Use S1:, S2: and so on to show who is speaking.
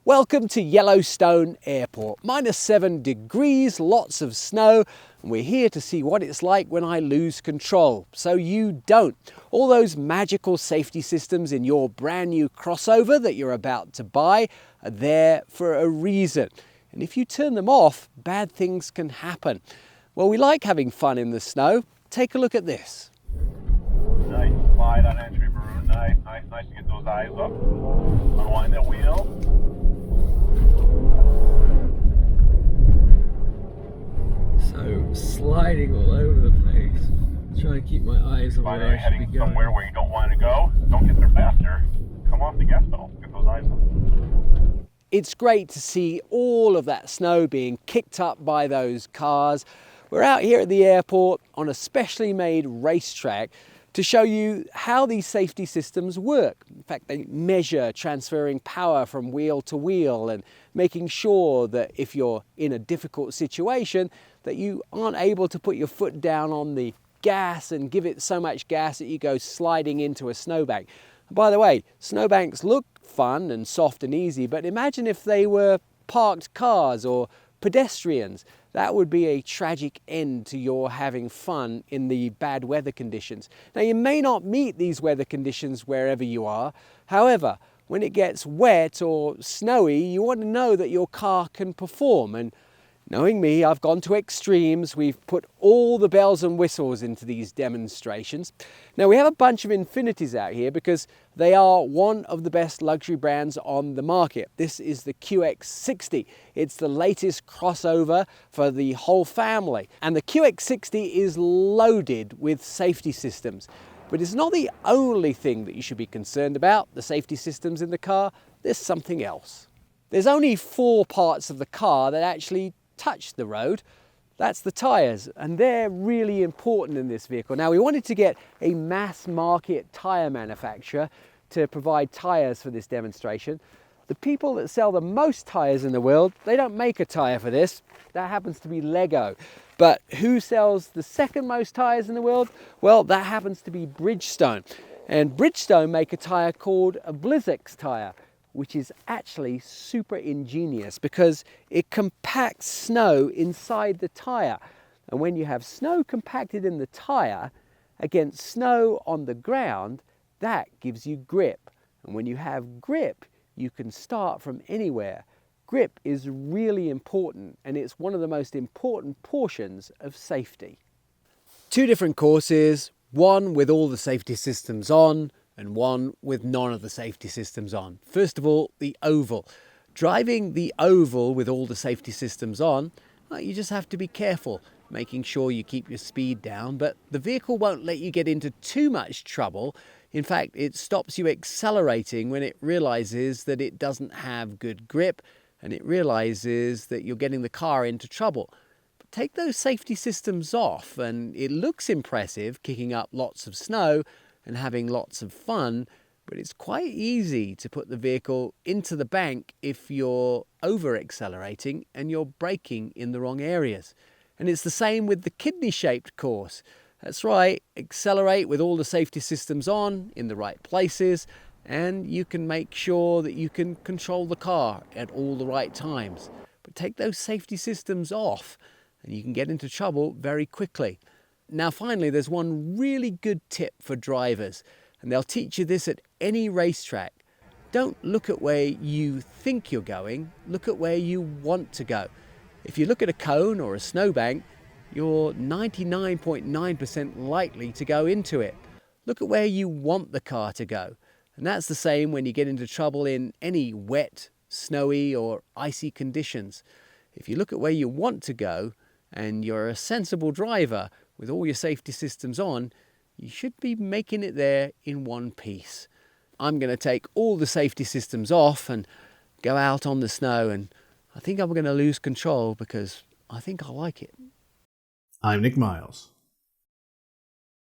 S1: Welcome to Yellowstone Airport. -7 degrees, lots of snow, and we're here to see what it's like when I lose control, so you don't. All those magical safety systems in your brand new crossover that you're about to buy are there for a reason. And if you turn them off, bad things can happen. Well, we like having fun in the snow. Take a look at this.
S2: Nice slide on entry, Maroon. Nice to get those eyes up. Unwind that wheel.
S1: So, sliding all over the place. Trying to keep my eyes on
S2: Find
S1: where
S2: you're
S1: I should be
S2: heading
S1: going.
S2: somewhere where you don't want to go. Don't get there faster. Come off the gas pedal. Get those eyes up.
S1: It's great to see all of that snow being kicked up by those cars. We're out here at the airport on a specially made racetrack to show you how these safety systems work. In fact, they measure transferring power from wheel to wheel and making sure that if you're in a difficult situation, that you aren't able to put your foot down on the gas and give it so much gas that you go sliding into a snowbank. By the way, snowbanks look fun and soft and easy, but imagine if they were parked cars or pedestrians. That would be a tragic end to your having fun in the bad weather conditions. Now, you may not meet these weather conditions wherever you are. However, when it gets wet or snowy, you want to know that your car can perform. And knowing me, I've gone to extremes. We've put all the bells and whistles into these demonstrations. Now, we have a bunch of Infinitis out here because they are one of the best luxury brands on the market. This is the QX60. It's the latest crossover for the whole family. And the QX60 is loaded with safety systems. But it's not the only thing that you should be concerned about, the safety systems in the car. There's something else. There's only 4 parts of the car that actually touch the road. That's the tyres, and they're really important in this vehicle. Now, we wanted to get a mass market tyre manufacturer to provide tyres for this demonstration. The people that sell the most tyres in the world, they don't make a tyre for this. That happens to be Lego. But who sells the second most tyres in the world? Well, that happens to be Bridgestone. And Bridgestone make a tyre called a Blizzx tyre, which is actually super ingenious because it compacts snow inside the tyre. And when you have snow compacted in the tyre against snow on the ground, that gives you grip. And when you have grip, you can start from anywhere. Grip is really important, and it's one of the most important portions of safety. 2 different courses, one with all the safety systems on, and one with none of the safety systems on. First of all, the oval. Driving the oval with all the safety systems on, well, you just have to be careful, making sure you keep your speed down, but the vehicle won't let you get into too much trouble. In fact, it stops you accelerating when it realizes that it doesn't have good grip, and it realizes that you're getting the car into trouble. But take those safety systems off, and it looks impressive, kicking up lots of snow and having lots of fun, but it's quite easy to put the vehicle into the bank if you're over accelerating and you're braking in the wrong areas. And it's the same with the kidney-shaped course. That's right, accelerate with all the safety systems on in the right places, and you can make sure that you can control the car at all the right times. But take those safety systems off and you can get into trouble very quickly. Now, finally, there's one really good tip for drivers, and they'll teach you this at any racetrack. Don't look at where you think you're going, look at where you want to go. If you look at a cone or a snowbank, you're 99.9% likely to go into it. Look at where you want the car to go. And that's the same when you get into trouble in any wet, snowy or icy conditions. If you look at where you want to go and you're a sensible driver with all your safety systems on, you should be making it there in one piece. I'm going to take all the safety systems off and go out on the snow, and I think I'm going to lose control because I think I like it.
S3: I'm Nik Miles.